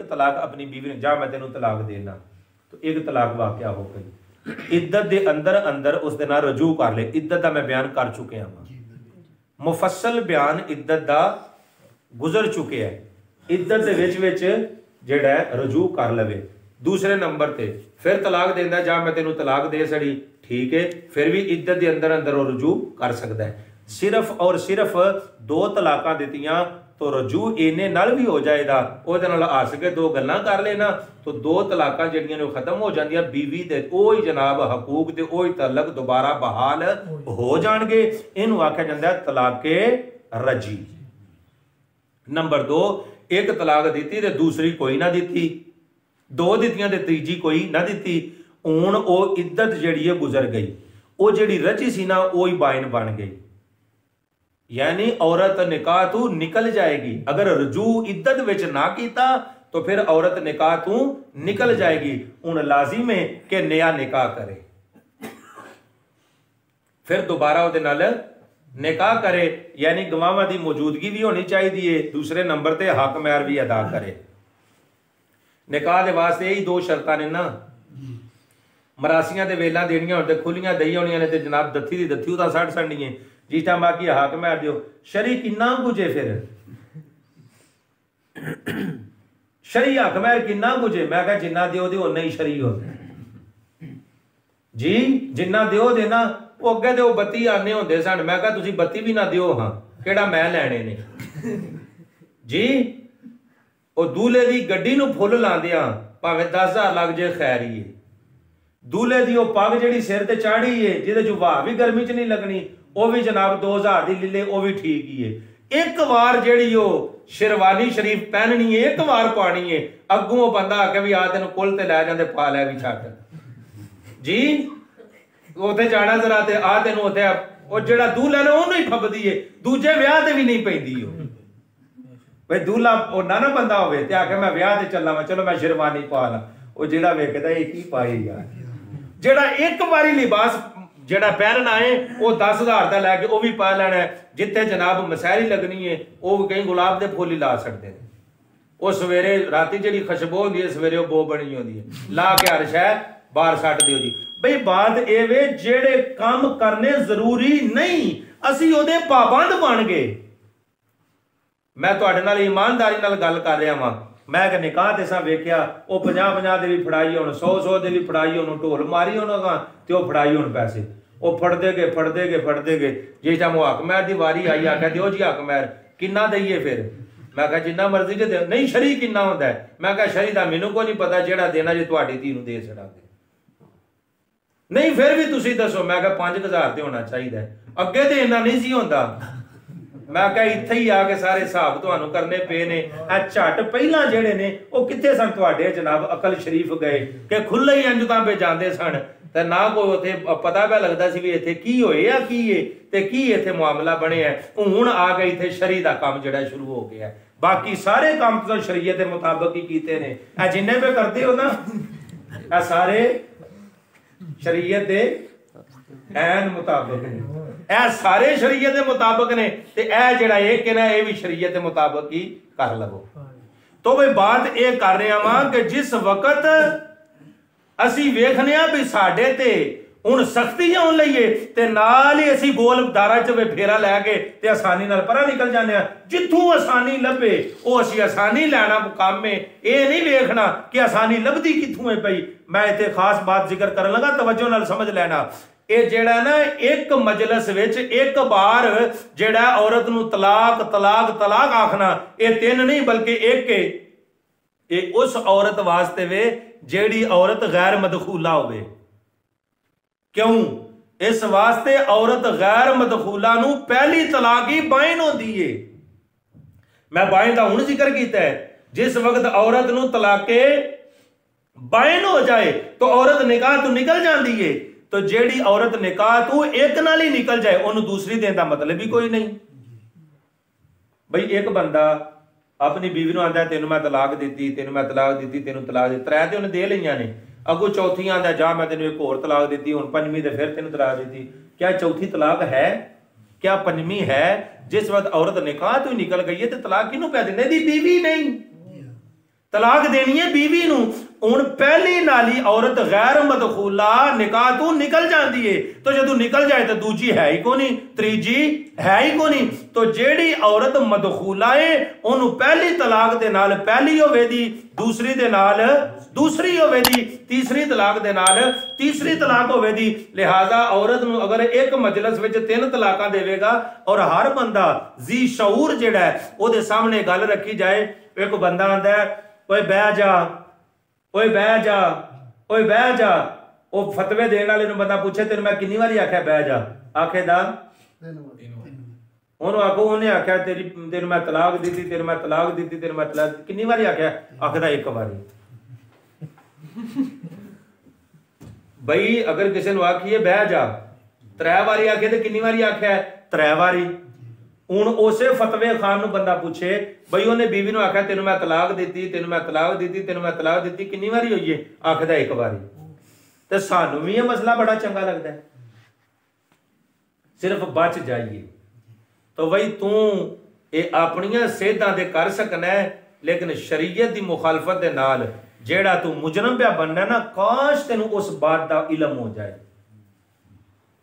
तलाक अपनी बीवी ने जा मैं तेनू तलाक देना, तो एक तलाक वाकया हो गई। इद्दत दे अंदर अंदर उस दे नाल रजू कर ले। इद्दत दा मैं बयान कर चुके हाँ, मुफस्सल बयान इद्दत दा गुजर चुके है। इद्दत दे विच जिहड़ा रजू कर लवे। दूसरे नंबर ते फिर तलाक देंदा, जा मैं तेनू तलाक दे छड़ी, ठीक है, फिर भी इद्दत दे अंदर अंदर वो रजू कर सकता है। सिर्फ और सिर्फ 2 तलाकां दित्तियां तो रजू इन्ने नाल भी हो जाएगा, ਉਹਦੇ ਨਾਲ हस के 2 गल्लां कर लेना तो 2 तलाकां ਜਿਹੜੀਆਂ ਨੇ खत्म हो जांदियां। बीवी दे ओही जनाब हकूक ते ओही तलक दोबारा बहाल हो जाणगे। इहनूं आख्या जांदा तलाके रजी। नंबर 2, एक तलाक दित्ती ते दूसरी कोई ना दित्ती, 2 दित्तियां ते तीजी कोई ना दित्ती। हुण ਉਹ इद्दत ਜਿਹੜੀ ਹੈ गुजर गई, ਉਹ ਜਿਹੜੀ रजी सी ना ਉਹੀ बाइन बन गई, यानी औरत निकाह तू निकल जाएगी। अगर रजू इद्दत विच ना कीता तो फिर औरत निकाह तू निकल जाएगी। हुण लाजिम है कि नया निकाह करे, फिर दोबारा उहदे नाल निकाह करे, यानी गवाहां दी मौजूदगी भी होनी चाहिए। दूसरे नंबर ते हक महर भी अदा करे। निकाह दे वास्ते यही 2 शर्तां ने ना, मरासियां दे वेलां देनियां होण ते खुलियां दई होणियां ने ते जनाब दत्थी दी दत्थी उदा सड़ सड़नी है। जिस टाइम बाकी हक महर दियो, शरी किन्ना गुजे, फिर शरी हक महर किन्ना गुजे? मैं कहा जिन्ना दियो दे उन्ना ही शरी हो जी, जिन्ना दियो दे ना। वो अगे तो 32 आने होंदे सन, मैं कहा तुसीं 32 भी ना दियो, हाँ किहड़ा मैं लैणे ने जी। वो दूल्हे दी गड्डी नूं फुल लांदियां भावें 10,000 लग जाए खैर ही है। दूल्हे दी वो पग जिहड़ी सिर ते चाढ़ी है जिहदे च वाह भी गर्मी च नहीं लगनी, वो भी जनाब 2000 दी लीले, वो भी ठीक ही है। एक बार जिहड़ी वो शेरवानी शरीफ पहननी है, एक बार पानी है, अगों बंदा आके भी आ तेन कुल ते लै जांदे, पा लै भी छड्ड जी, उत्थे जाना जरा ते आ तेन उत्थे वो जिहड़ा दूल्हा ने उहनूं ही फबदी है, दूजे विआह ते भी नहीं पैंदी। भाई दूल्हा वो ना बंदा होवे ते आखे मैं विआह ते चला, मैं चलो मैं शेरवानी पा ला, वो जिहड़ा वेखदा ये की पाई यार, जिहड़ा एक बारी लिबास जिहड़ा पहनना है वो 10,000 का लैके वो भी पा लेना है। जिथे जनाब मसैरी लगनी है वो कहीं गुलाब के फुल ही ला सकते हैं। वो सवेरे राती जी खुशबू होती है, सवेरे वो बो बनी होती है, ला के हर शह बाहर सट दियो जी। बई बात ये वे जेड़े काम करने जरूरी नहीं असी ओदे पाबंद बन गए। मैं तुहाडे नाल ईमानदारी नाल गल कर रहा वां। मैं कि निकाह ते सां वेख्या वो 50-50 दे भी फड़ाई होण, 100-100 दे भी फड़ाई होण, ढोल मारी होणगा ते वो फड़ाई होण पैसे, वो फड़दे गए। जिस टाइम वो हक महर दी वारी आई आख्या दिओ जी हक महर किन्ना दईए? फिर मैं कहा जिन्ना मर्जी जे दे। नहीं शरी किन्ना हुंदा है? मैं कहा शरी दा मैनूं कोई नहीं पता, जेड़ा देना जे तुहाडी धी नूं दे छड़ांगे। नहीं फिर भी तुसीं दसो। मैं कहा 5,000 ते होना चाहिए, अगे ते इन्ना नहीं सी हुंदा। मैं कहा इत्थे ही आके सारे हिसाब तुहानूं करने पे ने। झट पहला जेड़े ने वो कित्थे सन तुहाडे जनाब अकल शरीफ गए कि खुले ही इंज तां बेजांदे सन ते ना कोई उत्थे पता पै लगदा सी भी इत्थे की होया की है ते की इत्थे मामला बने है। हुण आ गए इत्थे शरी दा काम जेड़ा शुरू हो गया है। बाकी सारे काम तो शरीयत के मुताबिक ही कीते ने। ए जिन्ने पे करदे हो ना ए सारे शरीयत दे ऐन मुताबिक ने, ए सारे शरीयत के मुताबिक ने ते ए जेड़ा एक है ना ये भी शरीयत के मुताबिक ही कर लवो। तो भाई बात ये कर रहे हां कि जिस वक्त असी वेखने भी साडे ते हुण सख्ती आउण लईए ते नाल ही असी गोल दारा च फेरा लैके ते आसानी नाल परा निकल जाने। जिथों आसानी लभे वो असी आसानी लैना काम है। ये नहीं वेखना कि आसानी लभदी किथों है पई। मैं इत्थे खास बात जिक्र करन लगा, तवज्जो नाल समझ लेना। ये जेड़ा ना एक मजलिस विच एक बार जेड़ा औरत नूं तलाक तलाक तलाक आखना ये 3 नहीं बल्कि एक है। ये उस औरत वास्ते वे जेड़ी औरत गैर मदखूला होवे। क्यों? इस वास्ते औरत गैर मदखूला नूं पहली तलाक ही बाइन होंदी है। मैं बाइन दा हुण जिक्र कीता है। जिस वक्त औरत नूं तलाके बाइन हो जाए तो औरत निकाह तो निकल जाती है। तो जेड़ी औरत निकाह तू एक नाल ही निकल जाए उन्होंने दूसरी देने का मतलब भी कोई नहीं। भाई एक बंदा अपनी बीवी नूं आंदा तेनू मैं तलाक दी, तेनू मैं तलाक दी, तेनू तलाक दी, 3 ते उन्हें दे लईयां ने, अगों चौथी आंदा जा मैं तेनू एक होर तलाक दी, हुण 5वीं ते फिर तेनू तलाक दी। क्या चौथी तलाक है? क्या 5वीं है? जिस वक्त औरत निकाह तो निकल गई है तो तलाक किनू पै देंदे? दी बीवी नहीं। तलाक देनी है बीवी नू। हुण पहली नाली औरत गैर मदखूला निकाह तू निकल जाती है, तो जो निकल जाए तो दूजी है ही को नहीं, तीजी है ही को नहीं। तो जेड़ी औरत मदखूला है उन्होंने पहली तलाक दे नाल पहली होवेगी, दूसरी दे नाल दूसरी होवेगी, तीसरी तलाक दे नाल तीसरी तलाक होवेगी। लिहाजा औरत नू अगर एक मजलिस विच 3 तलाकां देवेगा और हर बंदा जी शऊर जेड़ा है ओदे सामने गल रखी जाए, एक बंदा आंदा है ओए बह जा, ओए बह जा, ओए बह जा, वो फतवे देने वाले नूं बंदा पूछे तेन मैं कितनी बारी आख्या बह जा, आखेदा उन्होंने आखो उन्हें आख्या तेरी तेन मैं तलाक दी थी, तेन मैं तलाक दी थी, तेन मैं तलाक कितनी बारी आख्या, आखदा एक बारी। बई अगर किसी ने आखिए बह जा 3 बारी आखे तो कितनी बारी आख्या 3 बारी। हुण उसे फतवे खान नूं बंदा पूछे बई उन्हें बीवी नूं आख्या तेन मैं तलाक दी, तेन मैं तलाक दी, तेन मैं तलाक दी, कितनी बारी होई है, आखदा एक बारी। तो सानू भी यह मसला बड़ा चंगा लगता है, सिर्फ बच जाइए। तो बई तू ये अपनियां सेहतां दे कर सकना है, लेकिन शरीयत की मुखालफत दे नाल जेड़ा तू मुजरम पिया बनना ना, काश तेनू उस बात का इलम हो जाए,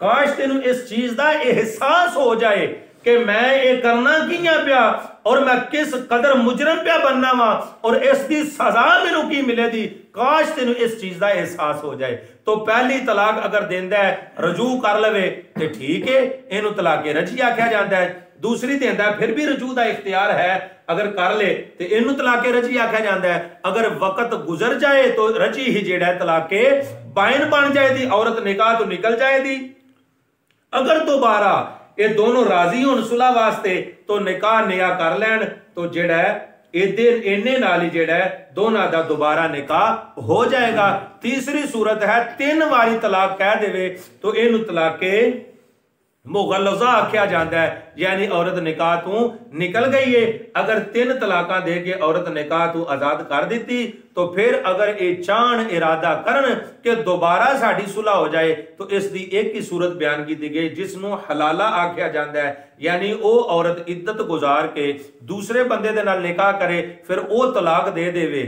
काश तेनू इस चीज का एहसास हो जाए कि मैं ये करना कियां पिया और मैं किस कदर मुजरम पिया बनना वा और इसकी सजा मैनू की मिलेगी। काश तेनू इस चीज का एहसास हो जाए। तो पहली तलाक अगर देंदा है रजू कर लवे तो ठीक है, इनू तलाके रजी आख्या जाता है। दूसरी देंदा है फिर भी रजू का इख्तियार है, अगर कर ले तो इनू तलाके रजी आख्या जाता है। अगर वक्त गुजर जाए तो रजी ही जेड़ा तलाके बाइन बन जाएगी, औरत निकाह तो निकल जाएगी। अगर दोबारा ये दोनों राजी होन सुलह वास्ते तो निकाह नया कर लैन, तो जेड़ा है इन्ने नाल ही जेड़ा है दोनों का दोबारा निकाह हो जाएगा। तीसरी सूरत है 3 बारी तलाक कह देवे तो इनू तलाके मुगल्लज़ा आख्या जाता है, यानी औरत निकाह तू निकल गई है। अगर 3 तलाकां दे के औरत निकाह तू आजाद कर दी तो फिर अगर ये चाहन इरादा करन कि दोबारा साड़ी सुलह हो जाए तो इसकी एक ही सूरत बयान की गई जिसनों हलाला आख्या जाता है, यानी वो औरत इद्दत गुजार के दूसरे बंदे दे नाल निकाह करे, फिर वो तलाक दे देवे,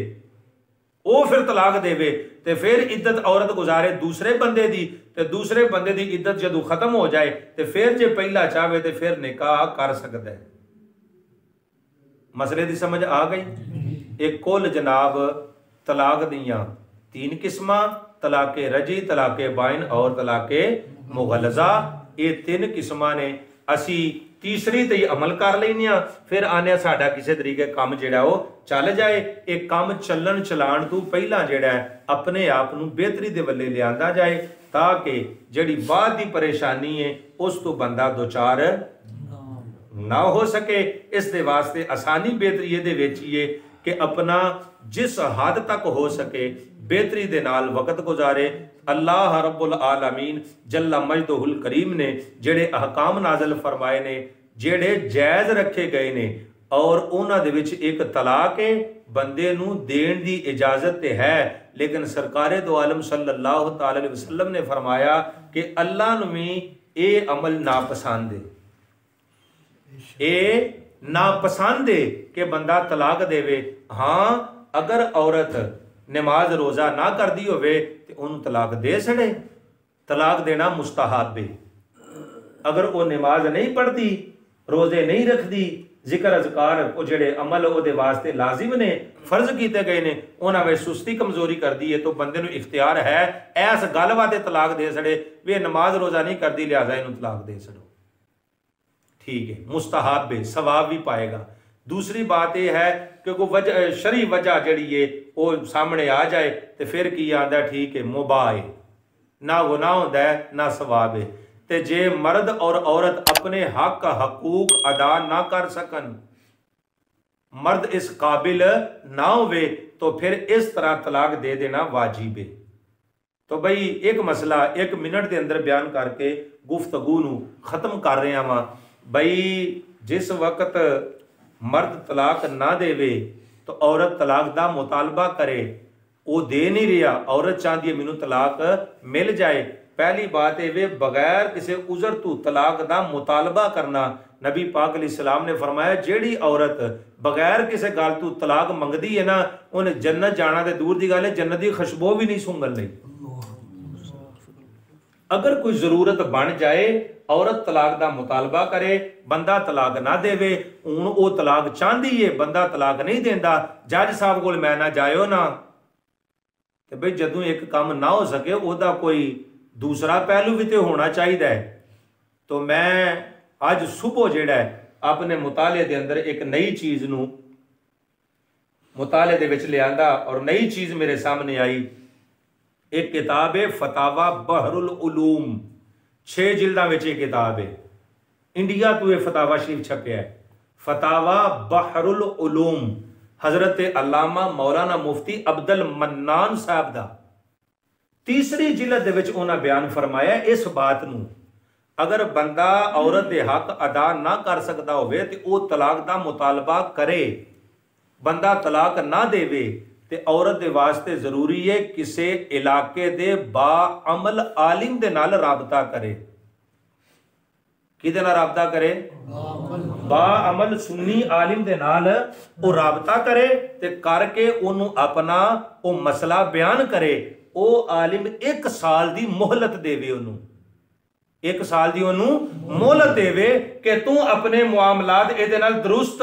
वो फिर तलाक देवे ते फिर इद्दत औरत गुजारे दूसरे बंदे दी, ते दूसरे बंदे दी इद्दत जदों खत्म हो जाए ते फिर जे पहला चाहे तो फिर निकाह कर सकता है। मसले की समझ आ गई। एक कुल जनाब तलाक दियां 3 किस्मां, तलाके रजी, तलाके बाइन और तलाके मुगल्लज़ा। ये 3 किस्मां ने। असी तीसरी ते अमल कर लेने, फिर आने साडा किसी तरीके काम जिहड़ा वो चल जाए। एक काम चलन चलाण तो पहला जिहड़ा है अपने आप नूं बेहतरी दे वल्ले लिआंदा जाए, ताकि जिहड़ी बाद दी परेशानी है उस तो बंदा दो चार ना हो सके। इस दे वास्ते आसानी बेहतरी ये विच ही है कि अपना जिस हद तक हो सके बेहतरी दे नाल वक्त गुजारे। अल्लाह रब्बुल आलमीन जल्ला मजदुहुल करीम ने जेड़े अहकाम नाज़िल फरमाए ने, जेड़े जायज़ रखे गए ने, और उन्हां दे विच एक तलाक है, बंदे नूं देण दी इजाजत ते है, लेकिन सरकारे दो आलम सल्लल्लाहु तआला अलैहि वसल्लम ने फरमाया कि अल्लाह नूं भी ये अमल नापसंद है, ये नापसंद है कि बंदा तलाक देवे। हाँ, अगर औरत नमाज रोजा ना करती होवे ते उन्हें तलाक दे छड़े, तलाक देना मुस्तहब है। अगर वो नमाज नहीं पढ़ती, रोजे नहीं रखती, जिक्र अज़कार वो जेड़े अमल वो वास्ते लाजिम ने, फर्ज किए गए ने, उन्हां में सुस्ती कमजोरी कर दी है, तो बंदे नूं इख्तियार है ऐस गल वास्ते तलाक दे छड़े भी नमाज रोजा नहीं करती, लिहाजा इन्हूं तलाक दे छड़ो। ठीक है, मुस्तहब है, सवाब भी पाएगा। दूसरी बात यह है कि कोई वजह शरी वजह जड़ी है वो सामने आ जाए तो फिर की आंदा ठीक है मुबाह है, ना गुनाह होता है ना सवाब है। ते जे मर्द और औरत अपने हक हकूक अदा ना कर सकन, मर्द इस काबिल ना होवे, तो फिर इस तरह तलाक दे देना वाजिब है। तो भाई एक मसला 1 मिनट के अंदर बयान करके गुफ्तगू नूं खत्म कर रहा वां। भाई जिस वक्त मर्द तलाक ना देवे तो औरत तलाक दा मुतालबा करे, वो दे नहीं रहा, औरत चाहती है मैनू तलाक मिल जाए। पहली बात ये बगैर किसी उजर तो तलाक का मुतालबा करना। नबी पाक अलैहिस्सलाम ने फरमाया जेड़ी औरत बगैर किसी गल तो तलाक मंगदी है ना, उन्हें जन्नत जाना तो दूर की गल है, जन्नत की खुशबू भी नहीं सूंघन लगी। अगर कोई जरूरत बन जाए, औरत तलाक का मुतालबा करे, बंदा तलाक ना देवे, हूँ वो तलाक चाहती है, बंदा तलाक नहीं देता, जज साहब को मैं ना जायो ना, तो भाई जदों एक काम ना हो सके वह कोई दूसरा पहलू भी तो होना चाहिए। तो मैं अज सुबह जेड़ा है अपने मुताले दे अंदर एक नई चीज़ नू मुताले दे विच लियांदा और नई चीज़ मेरे सामने आई। एक किताब है फतावा बहरुल उलूम, 6 जिल्दां विच ये किताब है। इंडिया तो यह फतावा शरीफ छपया है, फतावा बहरुल उलूम, हजरत अल्लामा मौलाना मुफ्ती अब्दुल मन्नान साहब दा। तीसरी जिल्द दे विच उन्हां बयान फरमाया इस बात नू, अगर बंदा औरत दे हक अदा ना कर सकता होवे ते वह तलाक दा मुतालबा करे, बंदा तलाक ना देवे ते औरत दे वास्ते जरूरी है किसी इलाके दे बाअमल आलिम दे नाल राबता करे। किदे नाल राबता करे? बाअमल सुन्नी आलिम दे नाल वो राबता करे ते करके उन्हों अपना वो मसला बयान करे। वो आलिम 1 साल दी मोहलत देवे, उन्हों 1 साल दी उन्हों मोहलत देवे कि तू अपने मुआमलात इहदे नाल दुरुस्त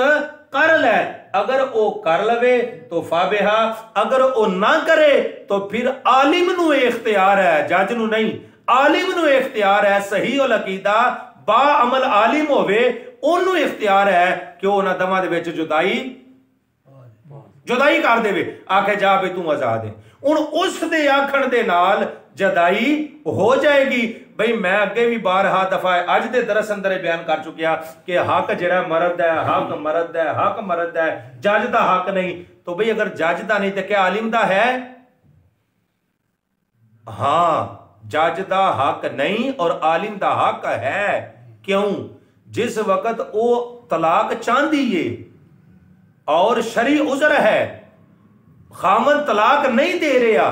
कर ले। अगर वो कर लवे तो फाबिहा, अगर वो ना करे तो फिर आलिम नू इख्तियार है, जज नू नहीं, आलिम नू इख्तियार है। सही उल अकीदा बाअमल आलिम होवे, ओनू इख्तियार है कि उन्हां दवां दे विच जुदाई कर देवे, आखे जा भी तू आजाद है। हुण उस दे आखण दे नाल जुदाई हो जाएगी। भाई मैं अगे भी 12 दफा अज दे दरस अंदर बयान कर चुकिया कि हक जिहड़ा मर्द है, हक मर्द है, हक मर्द है, जज दा हक नहीं। तो भाई अगर जज दा नहीं तो क्या आलिम दा है? हाँ, जज दा हक नहीं और आलिम दा हक है। क्यों? जिस वक्त वो तलाक चाहती है और शरी उजर है, खामन तलाक नहीं दे रहा,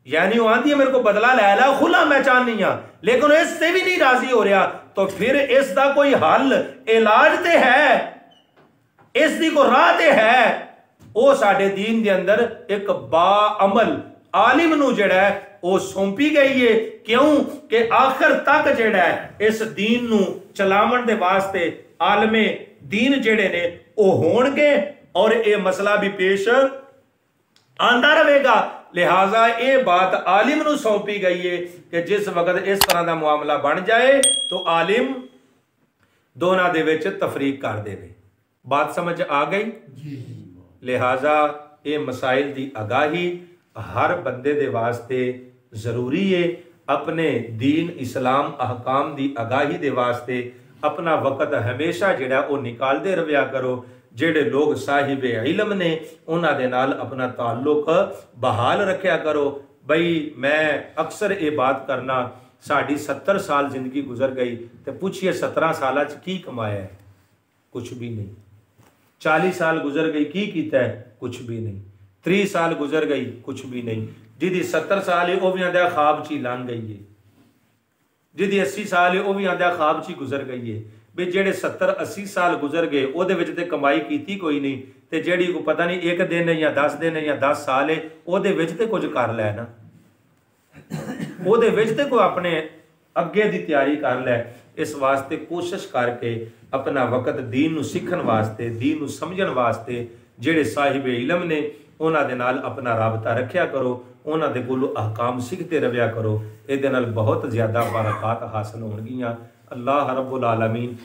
यानी वो आंधी है मेरे को बदला लै ला, खुला मैं चाहनी हाँ, लेकिन इससे भी नहीं राजी हो रहा, तो फिर इसका कोई हल इलाज ते है, इसकी को राह ते है। वो साडे दीन के अंदर एक बाअमल आलिम नू जेड़ा है वो सौंपी गई है। क्यों कि आखिर तक जेड़ा है इस दीन नू चलावन दे वास्ते आलमे दीन जेड़े ने वो होणगे और ये मसला भी पेश आंदा रहेगा। लिहाजा ये बात आलिम नू सौंपी गई है कि जिस वक्त इस तरह का मामला बन जाए तो आलिम दोनों दे विच तफरीक कर देवे। बात समझ आ गई? लिहाजा ये मसाइल की आगाही हर बंदे दे वास्ते जरूरी है। अपने दीन इस्लाम अहकाम की आगाही दे वास्ते अपना वक्त हमेशा जिहड़ा वो निकालते रव्या करो। जेड़े लोग साहिब इलम ने उन्हां दे नाल अपना ताल्लुक बहाल रखा करो। बई मैं अक्सर ये बात करना, साड़ी 70 साल जिंदगी गुजर गई तो पूछिए 17 साल की कमाया है? कुछ भी नहीं। 40 साल गुजर गई की कीता है? कुछ भी नहीं। 30 साल गुजर गई, कुछ भी नहीं। जिदी 70 साल है वह भी आंदा ख्वाब ची लंघ गई है, जिदी 80 साल है वह भी आंदा ख्वाब ची गुजर गई है। भी जेड़े 70-80 साल गुजर गए ਉਹਦੇ ਵਿੱਚ ਤੇ कमाई की कोई नहीं, ਤੇ ਜਿਹੜੀ को पता नहीं 1 दिन या 10 दिन या 10 साल है ਉਹਦੇ ਵਿੱਚ ਤੇ कुछ कर लै ना, ਉਹਦੇ ਵਿੱਚ ਤੇ कोई अपने अगे की तैयारी कर लै। इस वास्ते कोशिश करके अपना वक्त दीन नू सीखण वास्ते, दीन नू समझण वास्ते जेड़े साहिब इलम ने उन्हां दे नाल अपना राबता रखिया करो, उन्हां दे कोलों अहकाम सीखते रव्या करो। इहदे नाल बहुत ज़्यादा बरकत हासिल होणगियां। अल्लाह रब्बुल आलमीन